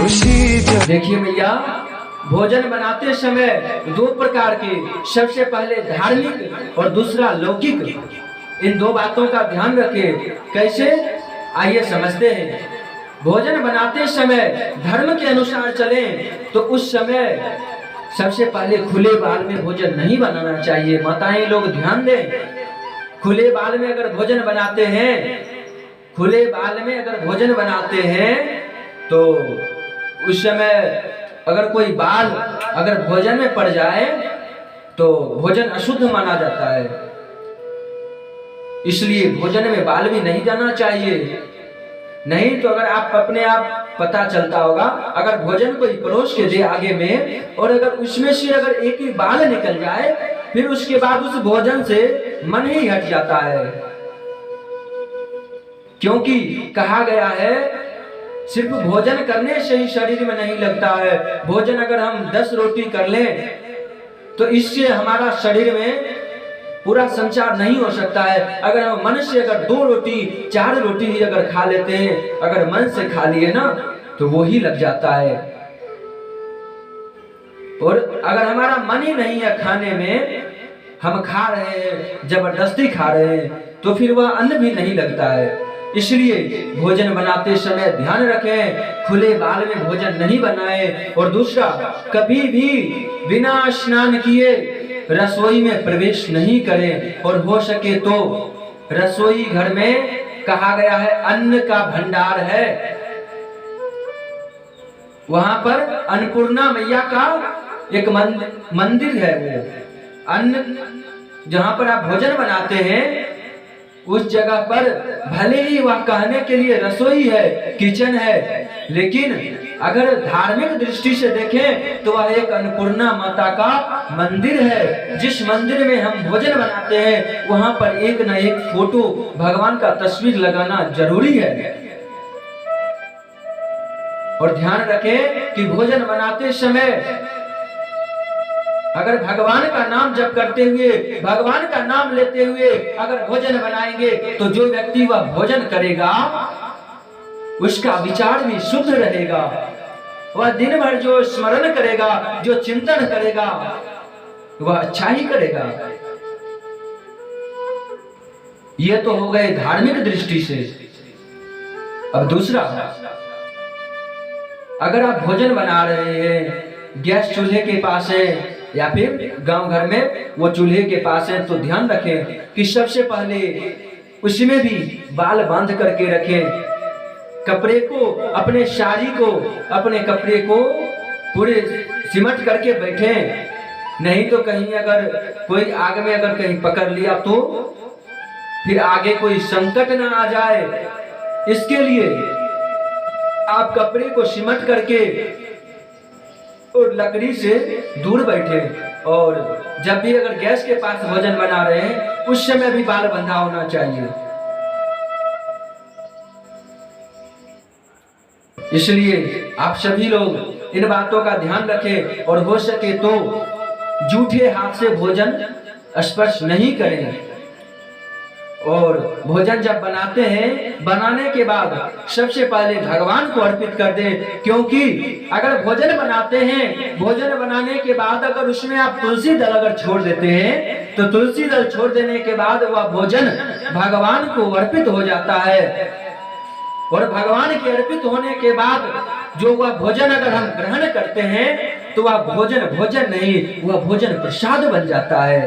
देखिए भैया, भोजन बनाते समय दो प्रकार के, सबसे पहले धार्मिक और दूसरा लौकिक, इन दो बातों का ध्यान रखें। कैसे, आइए समझते हैं। भोजन बनाते समय धर्म के अनुसार चलें तो उस समय सबसे पहले खुले बाल में भोजन नहीं बनाना चाहिए। माताएं लोग ध्यान दें, खुले बाल में अगर भोजन बनाते हैं, खुले बाल में अगर भोजन बनाते हैं तो उस समय अगर कोई बाल अगर भोजन में पड़ जाए तो भोजन अशुद्ध माना जाता है। इसलिए भोजन में बाल भी नहीं जाना चाहिए। नहीं तो अगर आप अपने आप पता चलता होगा, अगर भोजन कोई परोस के दे आगे में और अगर उसमें से अगर एक ही बाल निकल जाए, फिर उसके बाद उस भोजन से मन ही हट जाता है। क्योंकि कहा गया है सिर्फ भोजन करने से ही शरीर में नहीं लगता है। भोजन अगर हम 10 रोटी कर लें तो इससे हमारा शरीर में पूरा संचार नहीं हो सकता है। अगर हम मन से अगर 2 रोटी 4 रोटी ही अगर खा लेते हैं, अगर मन से खा लिए ना तो वो ही लग जाता है। और अगर हमारा मन ही नहीं है खाने में, हम खा रहे हैं, जबरदस्ती खा रहे हैं, तो फिर वह अन्न भी नहीं लगता है। इसलिए भोजन बनाते समय ध्यान रखें, खुले बाल में भोजन नहीं बनाएं। और दूसरा, कभी भी बिना स्नान किए रसोई में प्रवेश नहीं करें। और हो सके तो रसोई घर में कहा गया है अन्न का भंडार है, वहां पर अन्नपूर्णा मैया का एक मंदिर है। वो अन्न जहां पर आप भोजन बनाते हैं उस जगह पर भले ही वह कहने के लिए रसोई है, किचन है, लेकिन अगर धार्मिक दृष्टि से देखें तो वह एक अन्नपूर्णा माता का मंदिर है। जिस मंदिर में हम भोजन बनाते हैं वहां पर एक न एक फोटो भगवान का तस्वीर लगाना जरूरी है। और ध्यान रखें कि भोजन बनाते समय अगर भगवान का नाम जप करते हुए, भगवान का नाम लेते हुए अगर भोजन बनाएंगे तो जो व्यक्ति वह भोजन करेगा उसका विचार भी शुद्ध रहेगा। वह दिन भर जो स्मरण करेगा, जो चिंतन करेगा, वह अच्छा ही करेगा। यह तो हो गए धार्मिक दृष्टि से। अब दूसरा, अगर आप भोजन बना रहे हैं, गैस चूल्हे के पास है या फिर गांव घर में वो चूल्हे के पास है, तो ध्यान रखें कि सबसे पहले उसमें भी बाल बांध करके रखें। कपड़े को, अपने साड़ी को, अपने कपड़े को पूरे सिमट करके बैठें। नहीं तो कहीं अगर कोई आग में अगर कहीं पकड़ लिया तो फिर आगे कोई संकट ना आ जाए। इसके लिए आप कपड़े को सिमट करके और लकड़ी से दूर बैठे। और जब भी अगर गैस के पास भोजन बना रहे हैं उस समय भी बाल बंधा होना चाहिए। इसलिए आप सभी लोग इन बातों का ध्यान रखें और हो सके तो जूठे हाथ से भोजन स्पर्श नहीं करें। और भोजन जब बनाते हैं, बनाने के बाद सबसे पहले भगवान को अर्पित कर दें। क्योंकि अगर भोजन बनाते हैं, भोजन बनाने के बाद अगर उसमें आप तुलसी दल अगर छोड़ देते हैं तो तुलसी दल छोड़ देने के बाद वह भोजन भगवान को अर्पित हो जाता है। और भगवान के अर्पित होने के बाद जो वह भोजन अगर हम ग्रहण करते हैं तो वह भोजन भोजन नहीं, वह भोजन प्रसाद बन जाता है।